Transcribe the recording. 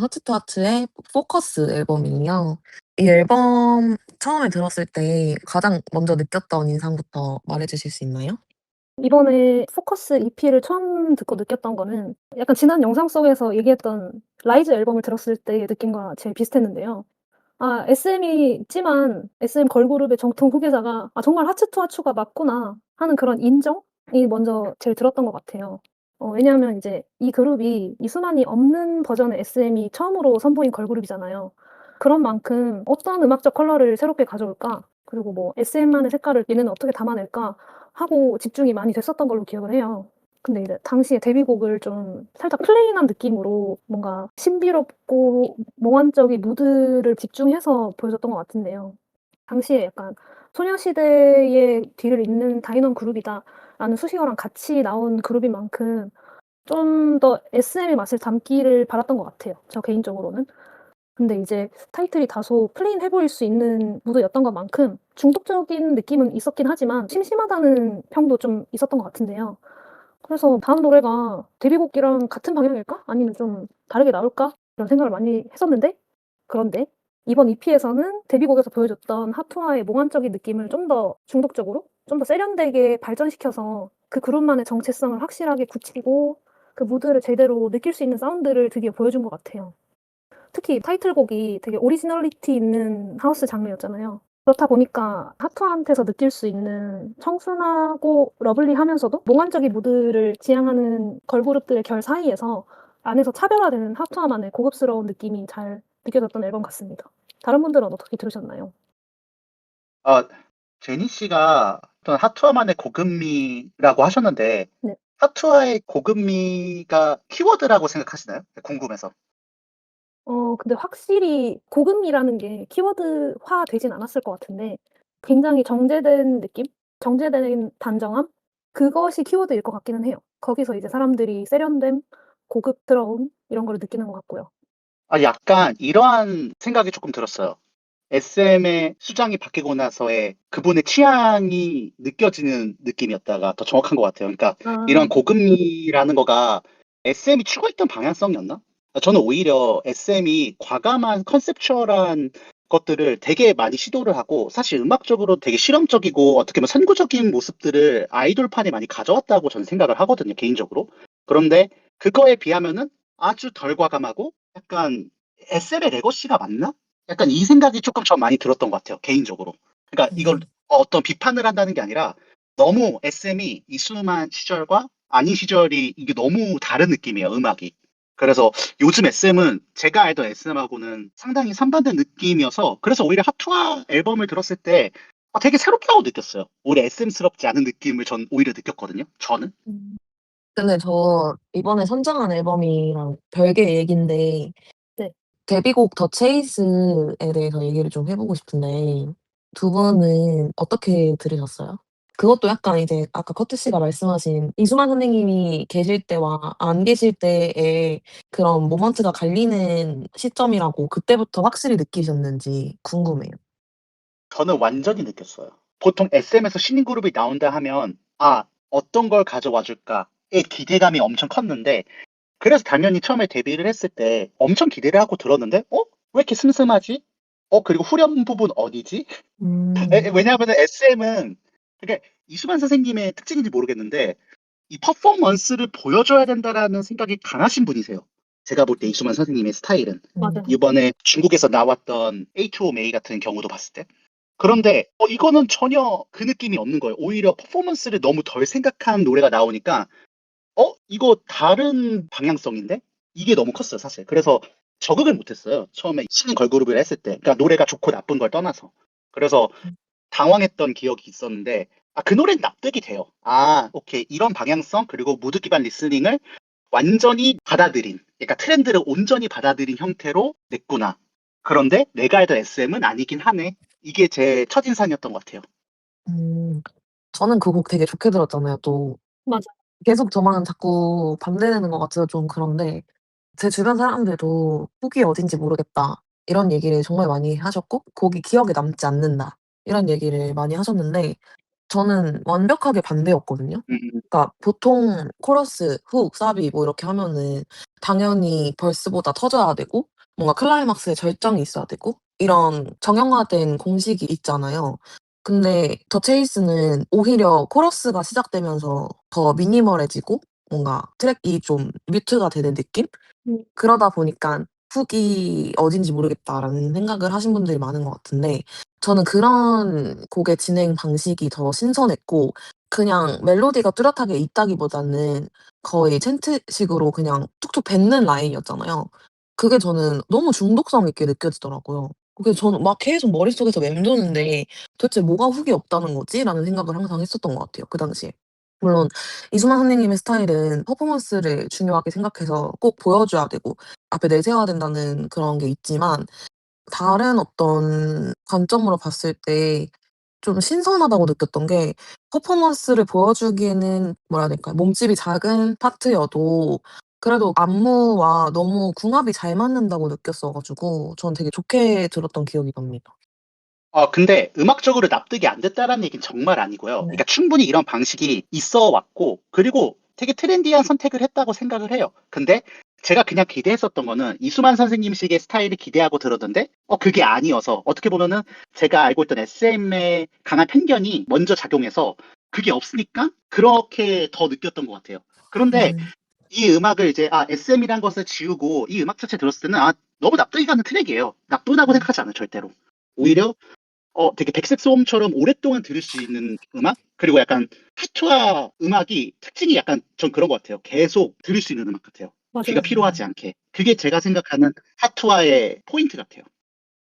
하트 투 하트의 포커스 앨범이에요. 이 앨범 처음에 들었을 때 가장 먼저 느꼈던 인상부터 말해 주실 수 있나요? 이번에 포커스 EP를 처음 듣고 느꼈던 거는 약간 지난 영상 속에서 얘기했던 라이즈 앨범을 들었을 때의 느낌과 제일 비슷했는데요. 아, SM이 찜한 SM 걸그룹의 정통 후계자가 '아, 정말 하츠 투 하추가 맞구나.' 하는 그런 인정이 먼저 제일 들었던 것 같아요. 왜냐하면 이제 이 그룹이 이수만이 없는 버전의 SM이 처음으로 선보인 걸그룹이잖아요. 그런 만큼 '어떤 음악적 컬러를 새롭게 가져올까? 그리고 뭐 SM만의 색깔을 얘네는 어떻게 담아낼까?' 하고 집중이 많이 됐었던 걸로 기억을 해요. 근데 이제 당시에 데뷔곡을 좀 살짝 플레인한 느낌으로 뭔가 신비롭고 몽환적인 무드를 집중해서 보여줬던 것 같은데요. 당시에 약간 '소녀시대의 뒤를 잇는 다이너마 그룹이다.'라는 수식어랑 같이 나온 그룹인 만큼 좀 더 SM의 맛을 담기를 바랐던 것 같아요, 저 개인적으로는. 근데 이제 타이틀이 다소 플레인해 보일 수 있는 무드였던 것만큼 중독적인 느낌은 있었긴 하지만 심심하다는 평도 좀 있었던 것 같은데요. 그래서 '다음 노래가 데뷔곡이랑 같은 방향일까? 아니면 좀 다르게 나올까?' 이런 생각을 많이 했었는데, 그런데 이번 EP에서는 데뷔곡에서 보여줬던 하프와의 몽환적인 느낌을 좀 더 중독적으로 좀 더 세련되게 발전시켜서 그 그룹만의 정체성을 확실하게 굳히고 그 무드를 제대로 느낄 수 있는 사운드를 드디어 보여준 것 같아요. 특히 타이틀곡이 되게 오리지널리티 있는 하우스 장르였잖아요. 그렇다 보니까 하투한테서 느낄 수 있는 청순하고 러블리하면서도 몽환적인 무드를 지향하는 걸그룹들의 결 사이에서 안에서 차별화되는 하투아만의 고급스러운 느낌이 잘 느껴졌던 앨범 같습니다. 다른 분들은 어떻게 들으셨나요? 아, 제니 씨가 어떤 하투아만의 고급미라고 하셨는데, 네. 하투아의 고급미가 키워드라고 생각하시나요? 궁금해서. 근데 확실히 고급이라는 게 키워드화 되진 않았을 것 같은데 굉장히 정제된 느낌? 정제된 단정함? 그것이 키워드일 것 같기는 해요. 거기서 이제 사람들이 세련됨, 고급스러움 이런 거를 느끼는 것 같고요. 약간 이러한 생각이 조금 들었어요. SM의 수장이 바뀌고 나서의 그분의 취향이 느껴지는 느낌이었다가 더 정확한 것 같아요. 그러니까 이런 아. 고급미라는 거가 SM이 추구했던 방향성이었나? 저는 오히려 SM이 과감한 컨셉추얼한 것들을 되게 많이 시도를 하고 사실 음악적으로 되게 실험적이고 어떻게 보면 선구적인 모습들을 아이돌판에 많이 가져왔다고 저는 생각을 하거든요, 개인적으로. 그런데 그거에 비하면은 아주 덜 과감하고 약간 SM의 레거시가 맞나? 약간 이 생각이 조금 전 많이 들었던 것 같아요, 개인적으로. 그러니까 이걸 음. 어떤 비판을 한다는 게 아니라 너무 SM이 이수만 시절과 아닌 시절이 이게 너무 다른 느낌이에요, 음악이. 그래서 요즘 SM은 제가 알던 SM하고는 상당히 상반된 느낌이어서 그래서 오히려 핫투아 앨범을 들었을 때 되게 새롭다고 느꼈어요. 오히려 SM스럽지 않은 느낌을 전 오히려 느꼈거든요, 저는. 음. 근데 저 이번에 선정한 앨범이랑 별개 얘기인데 네. 데뷔곡 더 체이스에 대해서 얘기를 좀 해 보고 싶은데 두 분은 어떻게 들으셨어요? 그것도 약간 이제 아까 커트 씨가 말씀하신 이수만 선생님이 계실 때와 안 계실 때의 그런 모먼트가 갈리는 시점이라고 그때부터 확실히 느끼셨는지 궁금해요. 저는 완전히 느꼈어요. 보통 SM에서 신인 그룹이 나온다 하면, 어떤 걸 가져와 줄까의 기대감이 엄청 컸는데, 그래서 당연히 처음에 데뷔를 했을 때 엄청 기대를 하고 들었는데, 왜 이렇게 슴슴하지? 그리고 후렴 부분 어디지? 음. 왜냐하면 SM은, 그러니까 이수만 선생님의 특징인지 모르겠는데, 이 퍼포먼스를 보여줘야 된다라는 생각이 강하신 분이세요. 제가 볼 때 이수만 선생님의 스타일은. 음. 맞아요. 이번에 중국에서 나왔던 H.O. 메이 같은 경우도 봤을 때. 그런데 이거는 전혀 그 느낌이 없는 거예요. 오히려 퍼포먼스를 너무 덜 생각한 노래가 나오니까 이거 다른 방향성인데? 이게 너무 컸어요, 사실. 그래서 적응을 못했어요. 처음에 신인 걸그룹을 했을 때. 그러니까 노래가 좋고 나쁜 걸 떠나서. 그래서 당황했던 기억이 있었는데, 그 노래는 납득이 돼요. 오케이. 이런 방향성, 그리고 무드 기반 리스닝을 완전히 받아들인, 그러니까 트렌드를 온전히 받아들인 형태로 냈구나. 그런데 내가 알던 SM은 아니긴 하네. 이게 제 첫인상이었던 것 같아요. 음. 저는 그 곡 되게 좋게 들었잖아요 또. 맞아. 계속 저만 자꾸 반대되는 것 같아서 좀 그런데 제 주변 사람들도 "훅이 어딘지 모르겠다." 이런 얘기를 정말 많이 하셨고 "곡이 기억에 남지 않는다." 이런 얘기를 많이 하셨는데 저는 완벽하게 반대였거든요. 그러니까 보통 코러스, 훅, 사비 뭐 이렇게 하면은 당연히 벌스보다 터져야 되고 뭔가 클라이막스에 절정이 있어야 되고 이런 정형화된 공식이 있잖아요. 근데 더 체이스는 오히려 코러스가 시작되면서 더 미니멀해지고 뭔가 트랙이 좀 뮤트가 되는 느낌? 음. 그러다 보니까 '훅이 어딘지 모르겠다.'라는 생각을 하신 분들이 많은 것 같은데 저는 그런 곡의 진행 방식이 더 신선했고 그냥 멜로디가 뚜렷하게 있다기보다는 거의 챈트식으로 그냥 툭툭 뱉는 라인이었잖아요. 그게 저는 너무 중독성 있게 느껴지더라고요. 그게 저는 막 계속 머릿속에서 맴도는데 '도대체 뭐가 훅이 없다는 거지?'라는 생각을 항상 했었던 것 같아요, 그 당시에. 물론 이수만 선생님의 스타일은 퍼포먼스를 중요하게 생각해서 꼭 보여줘야 되고 앞에 내세워야 된다는 그런 게 있지만 다른 어떤 관점으로 봤을 때 좀 신선하다고 느꼈던 게 퍼포먼스를 보여주기에는 뭐라 해야 될까요? 몸집이 작은 파트여도 그래도 안무와 너무 궁합이 잘 맞는다고 느꼈어 가지고 전 되게 좋게 들었던 기억이 납니다. 근데 음악적으로 납득이 안 됐다라는 얘기는 정말 아니고요. 네. 그러니까 충분히 이런 방식이 있어 왔고, 그리고 되게 트렌디한 선택을 했다고 생각을 해요. 근데 제가 그냥 기대했었던 거는 이수만 선생님식의 스타일을 기대하고 들었는데, 그게 아니어서 어떻게 보면은 제가 알고 있던 SM의 강한 편견이 먼저 작용해서 그게 없으니까 그렇게 더 느꼈던 것 같아요. 그런데 음. 이 음악을 이제 SM이란 것을 지우고 이 음악 자체 들었을 때는 너무 납득이 가는 트랙이에요. 나쁘다고 음. 생각하지 않아요, 절대로. 오히려 되게 백색 소음처럼 오랫동안 들을 수 있는 음악? 그리고 약간 파투아 음악이 특징이 약간 전 그런 것 같아요. 계속 들을 수 있는 음악 같아요. 귀가 맞아요. 피로하지 않게. 그게 제가 생각하는 파투아의 포인트 같아요.